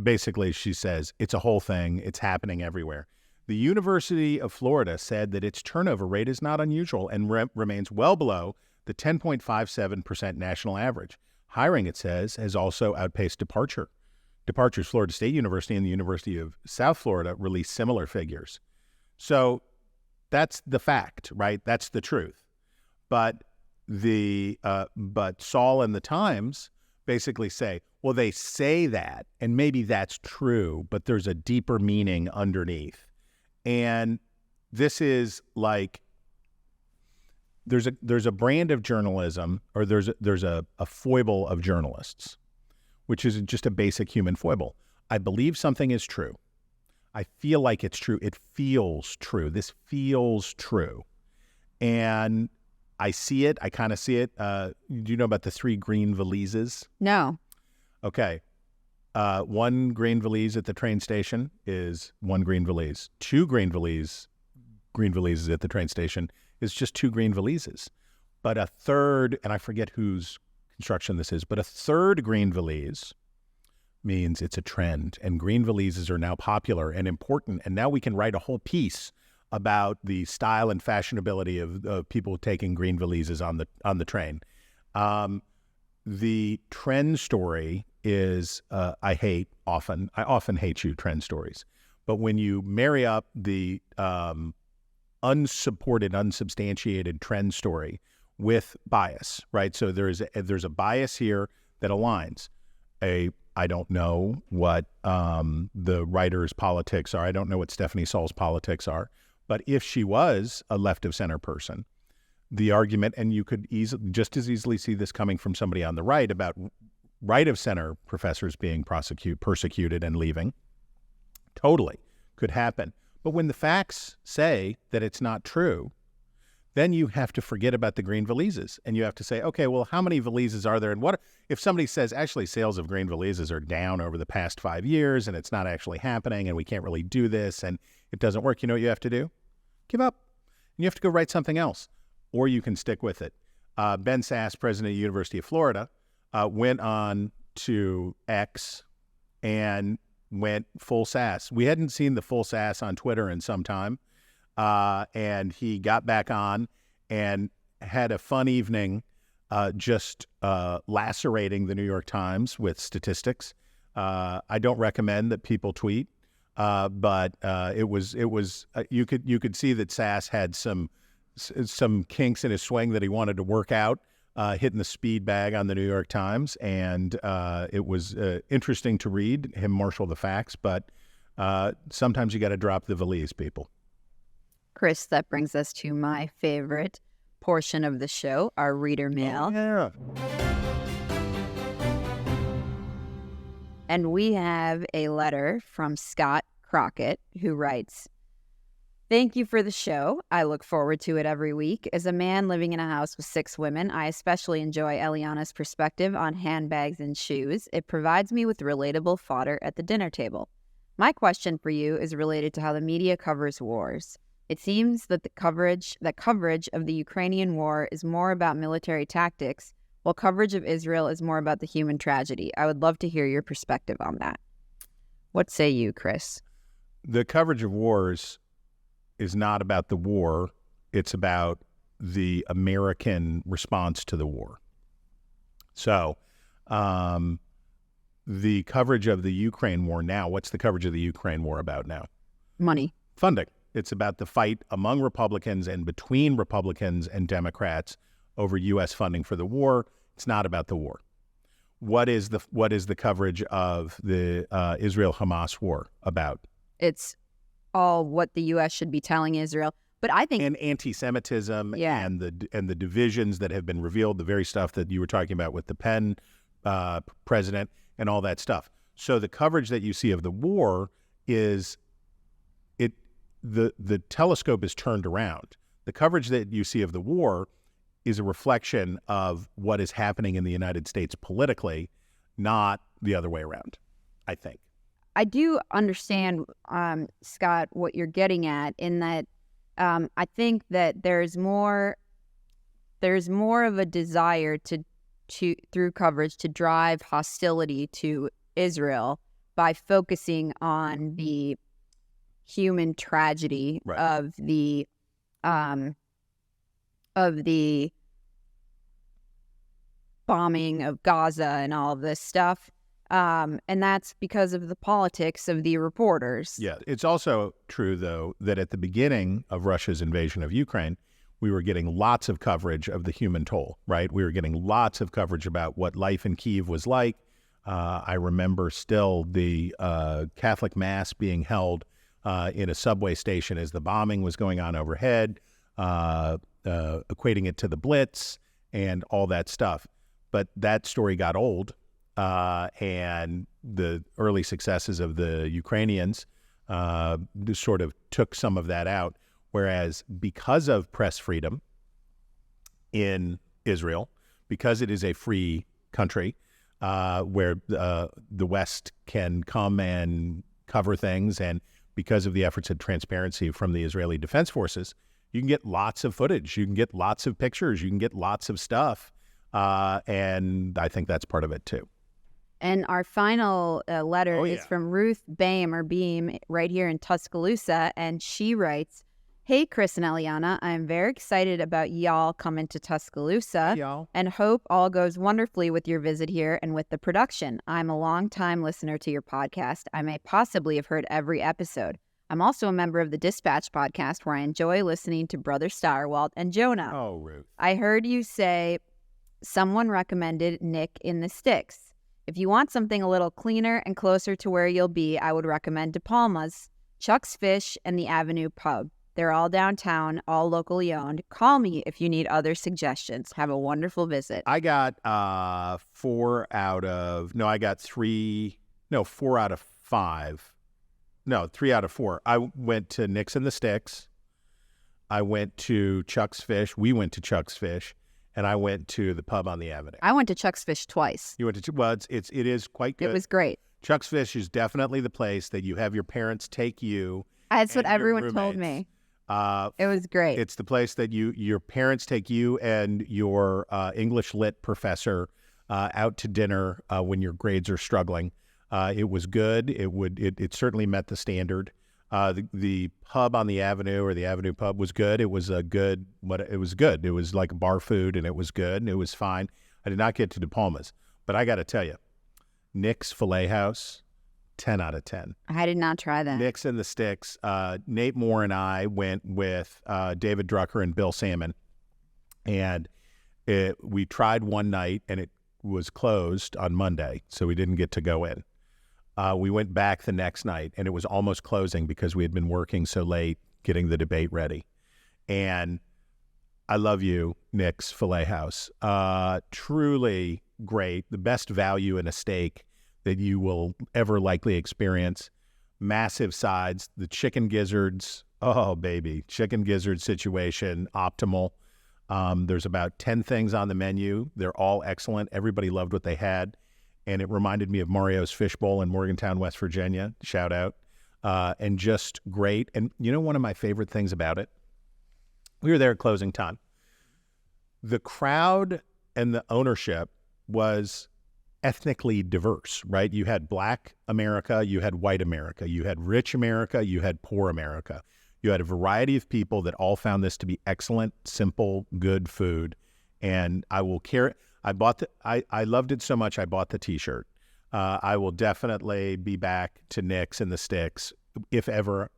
basically she says, it's a whole thing. It's happening everywhere. The University of Florida said that its turnover rate is not unusual and remains well below the 10.57% national average. Hiring, it says, has also outpaced departures. Florida State University and the University of South Florida released similar figures. So that's the fact, right? That's the truth. But Saul and the Times basically say, well, they say that, and maybe that's true, but there's a deeper meaning underneath. And this is like, there's a brand of journalism, or there's a foible of journalists, which is just a basic human foible. I believe something is true. I feel like it's true. It feels true. This feels true. And I see it. I kind of see it. Do you know about the 3 green valises?
No.
Okay. 1 green valise at the train station is 1 green valise. 2 green valises at the train station is just 2 green valises. But a third, and I forget whose construction this is, but a third green valise means it's a trend, and green valises are now popular and important, and now we can write a whole piece about the style and fashionability of people taking green valises on the train. The trend story is I often hate you trend stories, but when you marry up the unsupported, unsubstantiated trend story with bias, right? So there's a bias here that aligns. I don't know what the writer's politics are. I don't know what Stephanie Saul's politics are. But if she was a left of center person, the argument, and you could just as easily see this coming from somebody on the right about right of center professors being persecuted and leaving, totally could happen. But when the facts say that it's not true, then you have to forget about the green valises, and you have to say, okay, well, how many valises are there? And what if somebody says, actually, sales of green valises are down over the past 5 years, and it's not actually happening, and we can't really do this, and it doesn't work? You know what you have to do? Give up. And you have to go write something else, or you can stick with it. Ben Sasse, president of the University of Florida, went on to X and went full sass. We hadn't seen the full sass on Twitter in some time. And he got back on and had a fun evening just lacerating the New York Times with statistics. I don't recommend that people tweet, but it was you could see that Sass had some kinks in his swing that he wanted to work out, hitting the speed bag on the New York Times, and it was interesting to read him marshal the facts. But sometimes you got to drop the valise, people.
Chris, that brings us to my favorite portion of the show, our reader mail.
Oh, yeah.
And we have a letter from Scott Crockett, who writes, "Thank you for the show. I look forward to it every week. As a man living in a house with 6 women, I especially enjoy Eliana's perspective on handbags and shoes. It provides me with relatable fodder at the dinner table. My question for you is related to how the media covers wars. It seems that coverage of the Ukrainian war is more about military tactics, while coverage of Israel is more about the human tragedy. I would love to hear your perspective on that." What say you, Chris?
The coverage of wars is not about the war. It's about the American response to the war. So the coverage of the Ukraine war now, what's the coverage of the Ukraine war about now?
Money.
Funding. It's about the fight among Republicans and between Republicans and Democrats over U.S. funding for the war. It's not about the war. What is the coverage of the Israel-Hamas war about?
It's all what the U.S. should be telling Israel. But I think...
And anti-Semitism and the divisions that have been revealed, the very stuff that you were talking about with the Penn president and all that stuff. So the coverage that you see of the war is... The telescope is turned around. The coverage that you see of the war is a reflection of what is happening in the United States politically, not the other way around, I think.
I do understand, Scott, what you're getting at, in that I think that there's more of a desire to through coverage to drive hostility to Israel by focusing on the human tragedy of the bombing of Gaza and all of this stuff. And that's because of the politics of the reporters.
Yeah, it's also true, though, that at the beginning of Russia's invasion of Ukraine, we were getting lots of coverage of the human toll, right? We were getting lots of coverage about what life in Kyiv was like. I remember still the Catholic Mass being held in a subway station as the bombing was going on overhead, equating it to the Blitz and all that stuff. But that story got old, and the early successes of the Ukrainians sort of took some of that out. Whereas because of press freedom in Israel, because it is a free country where the West can come and cover things, and because of the efforts at transparency from the Israeli Defense Forces, you can get lots of footage, you can get lots of pictures, you can get lots of stuff, and I think that's part of it too.
And our final letter is from Ruth Beam right here in Tuscaloosa, and she writes, "Hey, Chris and Eliana, I'm very excited about y'all coming to Tuscaloosa and hope all goes wonderfully with your visit here and with the production. I'm a long-time listener to your podcast. I may possibly have heard every episode. I'm also a member of the Dispatch podcast where I enjoy listening to Brother Starwalt and Jonah.
Oh, Ruth.
I heard you say someone recommended Nick in the Sticks. If you want something a little cleaner and closer to where you'll be, I would recommend De Palma's, Chuck's Fish, and the Avenue Pub. They're all downtown, all locally owned. Call me if you need other suggestions. Have a wonderful visit."
I got 4 out of 5. No, 3 out of 4. I went to Nick's and the Sticks. I went to Chuck's Fish. We went to Chuck's Fish. And I went to the pub on the Avenue.
I went to Chuck's Fish twice.
You went to, well, it is quite good.
It was great.
Chuck's Fish is definitely the place that you have your parents take you.
That's what everyone told me. It was great.
It's the place that your parents take you and your English lit professor out to dinner when your grades are struggling. It was good. It certainly met the standard. The pub on the Avenue, or the Avenue pub, was good. It was good. It was like bar food, and it was good, and it was fine. I did not get to De Palma's, but I got to tell you, Nick's Filet House, 10 out of 10.
I did not try that.
Nick's and the Sticks. Nate Moore and I went with David Drucker and Bill Salmon, and we tried one night, and it was closed on Monday, so we didn't get to go in. We went back the next night, and it was almost closing because we had been working so late getting the debate ready. And I love you, Nick's Filet House. Truly great. The best value in a steak that you will ever likely experience. Massive sides. The chicken gizzards. Oh, baby. Chicken gizzard situation. Optimal. There's about 10 things on the menu. They're all excellent. Everybody loved what they had. And it reminded me of Mario's Fishbowl in Morgantown, West Virginia. Shout out. And just great. And you know, one of my favorite things about it, we were there at closing time. The crowd and the ownership was ethnically diverse, right? You had Black America, you had white America, you had rich America, you had poor America. You had a variety of people that all found this to be excellent, simple, good food. And I will carry... I loved it so much I bought the T-shirt. I will definitely be back to Nick's and the Sticks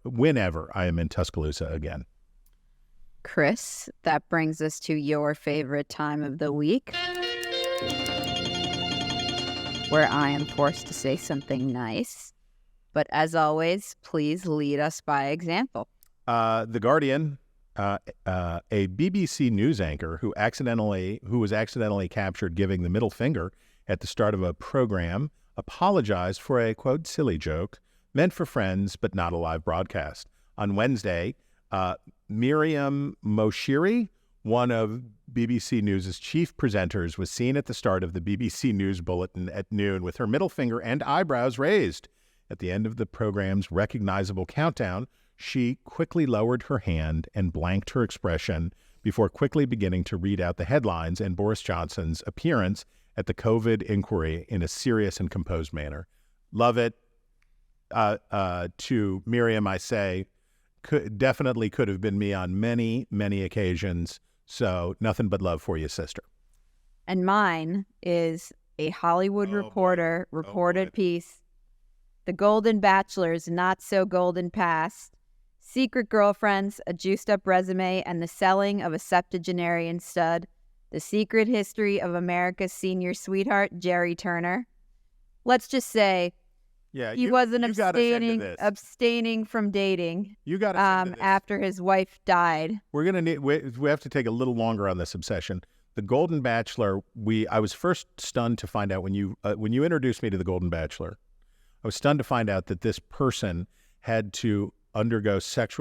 whenever I am in Tuscaloosa again.
Chris, that brings us to your favorite time of the week, where I am forced to say something nice. But as always, please lead us by example.
The Guardian, a BBC news anchor who was accidentally captured giving the middle finger at the start of a program, apologized for a, quote, silly joke meant for friends but not a live broadcast. On Wednesday, Miriam Moshiri, one of BBC News' chief presenters, was seen at the start of the BBC News Bulletin at noon with her middle finger and eyebrows raised. At the end of the program's recognizable countdown, she quickly lowered her hand and blanked her expression before quickly beginning to read out the headlines and Boris Johnson's appearance at the COVID inquiry in a serious and composed manner. Love it. To Miriam, I say, definitely could have been me on many, many occasions. So nothing but love for you, sister.
And mine is a Hollywood Reporter reported piece. The Golden Bachelor's not so golden past. Secret girlfriends, a juiced-up resume, and the selling of a septuagenarian stud. The secret history of America's senior sweetheart, Gerry Turner. Let's just say he wasn't abstaining from dating after his wife died.
We have to take a little longer on this obsession. The Golden Bachelor, I was first stunned to find out when you introduced me to the Golden Bachelor, I was stunned to find out that this person had to undergo tests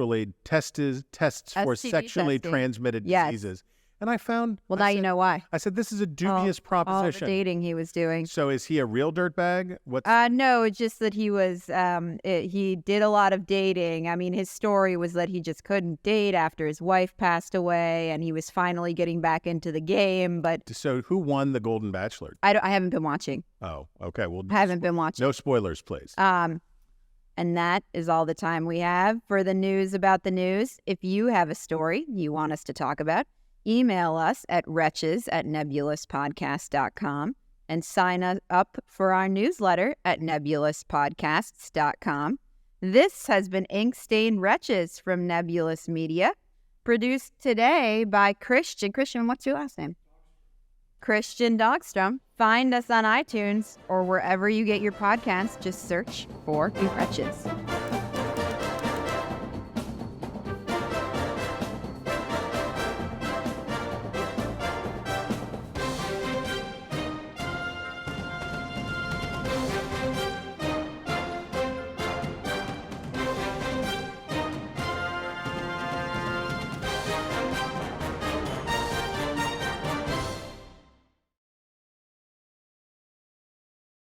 for sexually transmitted diseases. And I found...
Well, now you know why.
I said, this is a dubious proposition.
All the dating he was doing.
So is he a real dirtbag?
No, it's just that he was... he did a lot of dating. I mean, his story was that he just couldn't date after his wife passed away, and he was finally getting back into the game, but...
So who won the Golden Bachelor?
I haven't been watching.
Oh, okay. Well,
I haven't been watching.
No spoilers, please.
And that is all the time we have for the news about the news. If you have a story you want us to talk about, email us at wretches@nebulouspodcast.com and sign up for our newsletter at nebulouspodcasts.com. This has been Ink-Stained Wretches from Nebulous Media, produced today by Christian. Christian, what's your last name? Christian Dogstrom. Find us on iTunes or wherever you get your podcasts. Just search for Wretches.